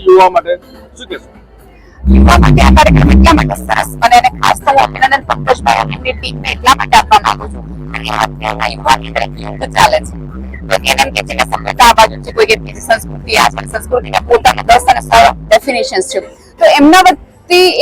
યુવા માટે શું કહેશો? યુવા માટે આ કાર્યક્રમ એટલા માટે સરસ બને અને ખાસ તો અભિનંદન પંકજભાઈ અને એમની ટીમને એટલા માટે આપવા માંગુ છું. અત્યારના યુવાની અંદર યુદ્ધ ચાલે છે. તો એને એમ કે છે કે સભ્યતા આ બાજુ છે, કોઈ કે બીજી સંસ્કૃતિ આ છે, સંસ્કૃતિના પોતાના 10 અને 100 ડેફિનેશન્સ છે. તો એમના વચ્ચે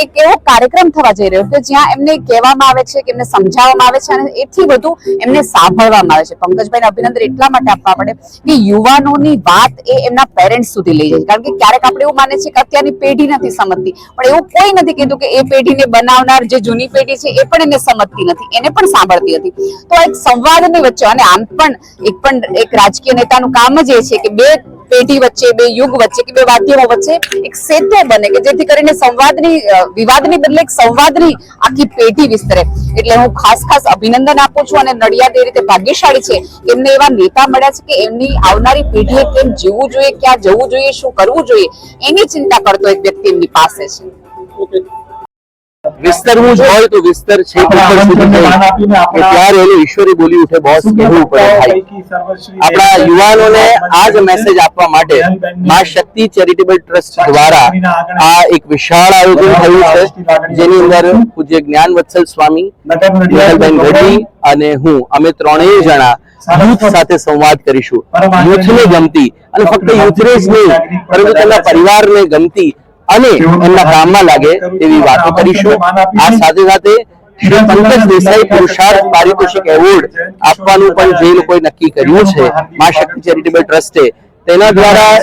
એક એવો કાર્યક્રમ થવા જઈ રહ્યો કે જ્યાં એમને કહેવામાં આવે છે કે એમને સમજાવવામાં આવે છે અને એથી વધુ એમને સાંભળવામાં આવે છે. પંકજભાઈને અભિનંદન એટલા માટે આપવા પડે કે યુવાનોની વાત એ એમના પેરેન્ટ્સ સુધી લઈ જાય. કારણ કે ક્યારેક આપણે એવું માને છે કે અત્યારની પેઢી નથી સમજતી, પણ એવું કોઈ નથી કીધું કે એ પેઢીને બનાવનાર જે જૂની પેઢી છે એ પણ એને સમજતી નથી, એને પણ સાંભળતી હતી. તો એક સંવાદની વચ્ચે અને આમ પણ એક રાજકીય નેતાનું કામ જ એ છે કે બે પેઢી વચ્ચે, બે યુગ વચ્ચે કે બે માધ્યમો વચ્ચે એક સેતુ બને કે જેથી કરીને વિવાદની બદલે એક સંવાદની આખી પેઢી વિસ્તરે. એટલે હું ખાસ અભિનંદન આપું છું અને નડિયાદ એ રીતે ભાગ્યશાળી છે એમને એવા નેતા મળ્યા છે કે એમની આવનારી પેઢીએ કેમ જીવવું જોઈએ, ક્યાં જવું જોઈએ, શું કરવું જોઈએ એની ચિંતા કરતો એક વ્યક્તિ એમની પાસે છે. વિસ્તરવું જ હોય તો વિસ્તર છે ત્યારે એની ઈશ્વરી બોલી ઉઠે બોસ કહેવું પડે ભાઈ. આપણા યુવાનોને આ જ મેસેજ આપવા માટે માં શક્તિ ચેરિટેબલ ટ્રસ્ટ દ્વારા આ એક વિશાળ આયોજન થયું છે, જેની અંદર પૂજ્ય જ્ઞાનવત્સલ સ્વામી, નિખિલબેન ગઢવી અને હું અમે ત્રણેય જણા યુથ સાથે સંવાદ કરીશું. યુથને ગમતી અને ફક્ત યુથને જ નહીં પરંતુ તેમના પરિવારને ગમતી અને એમના કામમાં લાગે એવી વાતો કરીશું. આ સાથે સાથે શ્રી પંકજ દેસાઈ પુરુષાર્થ પારિતોષિક એવોર્ડ આપવાનું પણ જે લોકોએ નક્કી કર્યું છે માં શક્તિ ચેરિટેબલ ટ્રસ્ટે, તેના દ્વારા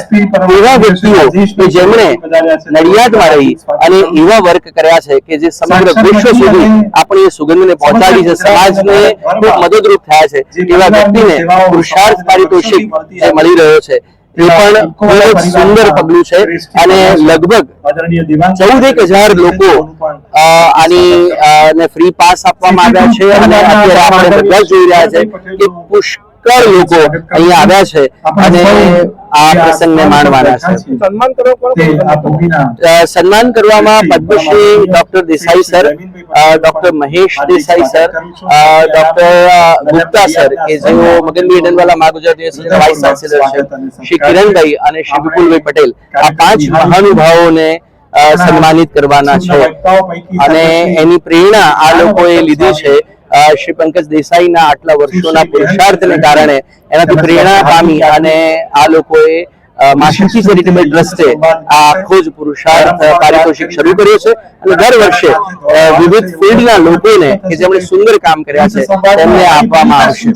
એવા વ્યક્તિઓ કે જેમણે નડિયાદમાં રહી અને એવા વર્ક કર્યા છે કે જે સમગ્ર વિશ્વ સુધી આપણી સુગંધને પહોંચાડી છે, સમાજને ખૂબ મદદરૂપ થયા છે, એવા વ્યક્તિને પુરુષાર્થ પારિતોષિક જે મળી રહ્યો છે એ પણ ખૂબ જ સુંદર પગલું છે. અને લગભગ 14,000 લોકો આની ફ્રી પાસ આપવામાં આવ્યા છે અને અત્યારે આપણે બધા જોઈ રહ્યા છે કે પુષ્કળ લોકો અહીંયા આવ્યા છે અને આ પ્રસંગને માણવાના છે. સન્માન કરવામાં Padmashri doctor Desai sir, doctor Mahesh Desai sir, doctor Gupta sir કે જેઓ મગનભાઈ ડનવાલા મહાગુજરાત યુનિવર્સિટીના વાઇસ ચાન્સેલર છે, શ્રી કિરણભાઈ અને શ્રી વિપુલભાઈ પટેલ, આ 5 મહાનુભાવોને સન્માનિત કરવાના છે. અને એની પ્રેરણા આ લોકોએ લીધી છે શ્રી પંકજ દેસાઈના આટલા વર્ષોના પુરુષાર્થને કારણે એનાથી પ્રેરણા પામી અને આ લોકોએ માં શક્તિ ચેરિટેબલ ટ્રસ્ટે આ આખો જ પુરુષાર્થ પારિતોષિક શરૂ કર્યો છે અને દર વર્ષે વિવિધ ફિલ્ડના લોકોને કે જેમણે સુંદર કામ કર્યા છે તેમને આપવામાં આવશે.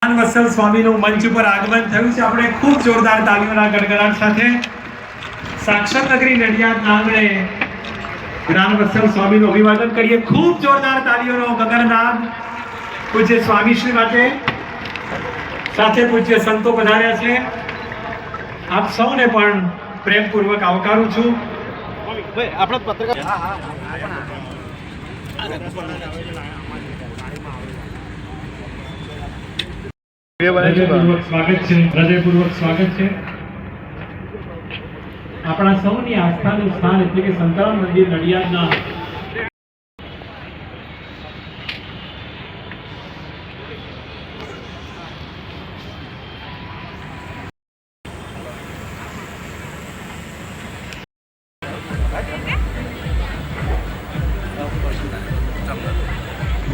જ્ઞાનવત્સલ સ્વામીનું મંચ ઉપર આગમન થયું છે. આપણે ખૂબ જોરદાર તાળીઓના ગડગડાટ સાથે સાક્ષર નગરી નડિયાદના આંગણે જ્ઞાનવત્સલ સ્વામીનું અભિવાદન કરીએ. ખૂબ જોરદાર તાળીઓનો ગગનનાદ પૂજ્ય સ્વામીશ્રી માટે. સાથે પૂજ્ય સંતો પધાર્યા છે. આપ સૌને પણ પ્રેમપૂર્વક આવકારું છું. આપણા પત્રકાર સ્વાગત છે, હૃદયપૂર્વક સ્વાગત છે. આપણા સૌની આસ્થાનું સ્થાન એટલે કે સંતરામ મંદિર નડિયાદના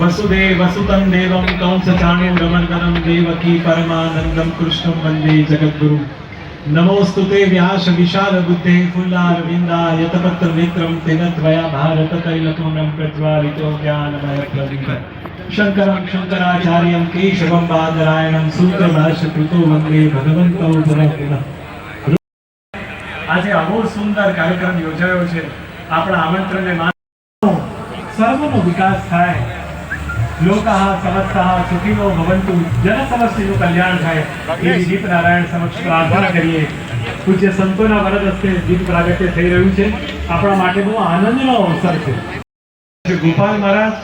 वसुदेव वसुतं देवं कंसचाणूरमर्दनं देवकी परमानंदं कृष्णं वंदे जगद्गुरु. नमोस्तुते व्यास विशाल बुद्धे फुल्लारविंदाय यतपत्र नेत्रं तेन त्वया भारत तैलतोनं प्रज्वालितो ज्ञानमय प्रदीप. शंकरं शंकराचार्यं केशवं बादरायणं सूत्रभाष्य कृतो वंदे भगवन्तो पुनः. આજે આવો સુંદર કાર્યક્રમ યોજાયો છે. આપણા આમંત્રણને માનો સર્વનો વિકાસ થાય, લોકાહ સમસ્તઃ સુખીનો ભવંતુ, જન સમસ્તનું કલ્યાણ થાય એવી દીપ નારાયણ સમક્ષ પ્રાર્થના કરીએ. પૂજ્ય સંતોના વરદ હસ્તે દીપ પ્રાગટ્ય થઈ રહ્યું છે. આપણા માટે બહુ આનંદનો અવસર છે. ગોપાલ મહારાજ,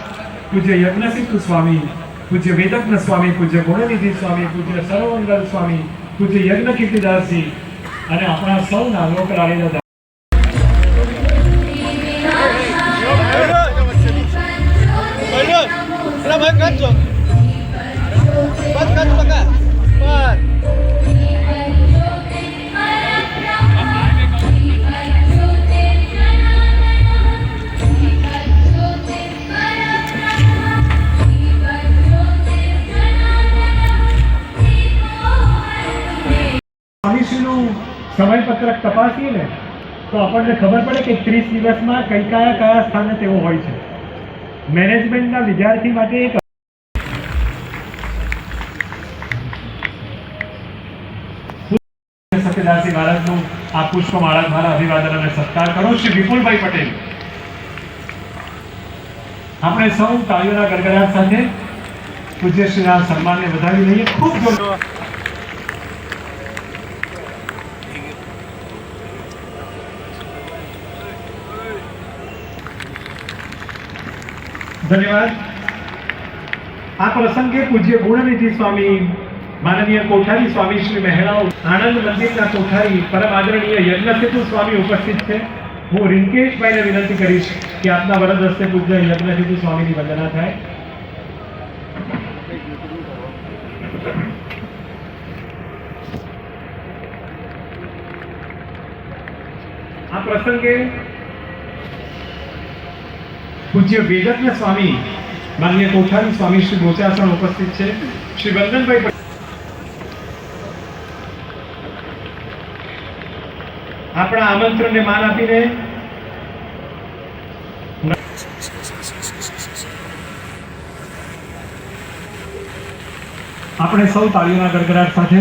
પૂજ્ય યજ્ઞસિદ્ધ સ્વામી, પૂજ્ય વેદજ્ઞ સ્વામી, પૂજ્ય ગુણનિધિ સ્વામી, પૂજ્ય સર્વમંગલ સ્વામી, પૂજ્ય યજ્ઞ કીર્તિદાસજી અને આપણા સૌના લોકલાડીના Bye. સમયપત્રક તપાસીએ ને તો આપણને ખબર પડે કે 30 દિવસમાં કયા સ્થાને તેઓ હોય છે. મેનેજમેન્ટના વિદ્યાર્થી માટે એક સત્યદાસજી મહારાજનું આ પુષ્પમાળા દ્વારા અભિવાદન અને સત્કાર કરો. શ્રી વિપુલભાઈ પટેલ. આપણે સૌ તાળીઓના ગડગડાટ સાથે પૂજ્ય શ્રીના સન્માનને વધાવી લઈએ. ખૂબ જોરદાર. ધન્યવાદ. આ પ્રસંગે પૂજ્ય ગુણનિધિ સ્વામી, માનનીય કોઠારી સ્વામી શ્રી મહેરાઓ, આનંદ મંદિરના કોઠારી પરમ આદરણીય યજ્ઞસેતુ સ્વામી ઉપસ્થિત છે. હું રિંકેશભાઈને વિનંતી કરીશ કે આપના વરદ હસ્તે પૂજ્ય યજ્ઞસેતુ સ્વામીની વંદના થાય. આ પ્રસંગે પૂજ્ય વેદજ્ઞ સ્વામી, માનનીય કોઠારી સ્વામી શ્રી બોચાસણ ઉપસ્થિત છે. શ્રી વંદનભાઈ આપણા આમંત્રણને માન આપીને આપણે સૌ તાળીઓના ગડગડાટ સાથે